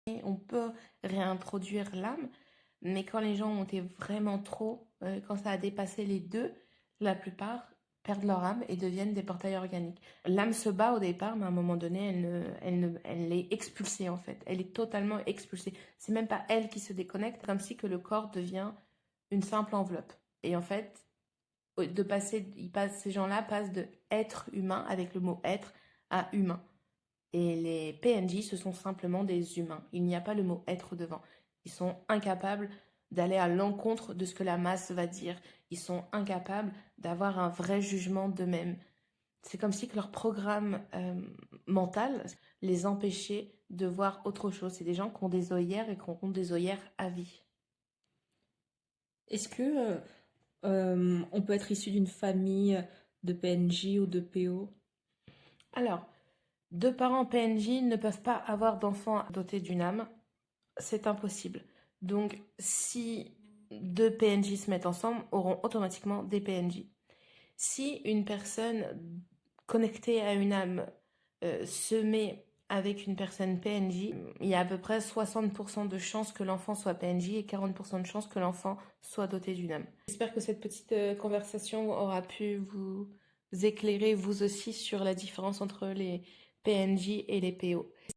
on peut réintroduire l'âme, mais quand les gens ont été vraiment trop, quand ça a dépassé les deux, la plupart perdent leur âme et deviennent des portails organiques. L'âme se bat au départ, mais à un moment donné, elle est expulsée en fait. Elle est totalement expulsée. C'est même pas elle qui se déconnecte, comme si que le corps devient une simple enveloppe. Et en fait, ces gens-là passent de être humain avec le mot être à humain. Et les PNJ, ce sont simplement des humains. Il n'y a pas le mot être devant. Ils sont incapables d'aller à l'encontre de ce que la masse va dire. Ils sont incapables d'avoir un vrai jugement d'eux-mêmes. C'est comme si que leur programme mental les empêchait de voir autre chose. C'est des gens qui ont des œillères et qui ont des œillères à vie. Est-ce que on peut être issu d'une famille de PNJ ou de PO? Alors, deux parents PNJ ne peuvent pas avoir d'enfants dotés d'une âme. C'est impossible. Donc, si deux PNJ se mettent ensemble, auront automatiquement des PNJ. Si une personne connectée à une âme se met avec une personne PNJ, il y a à peu près 60% de chances que l'enfant soit PNJ et 40% de chances que l'enfant soit doté d'une âme. J'espère que cette petite conversation aura pu vous éclairer vous aussi sur la différence entre les PNJ et les PO.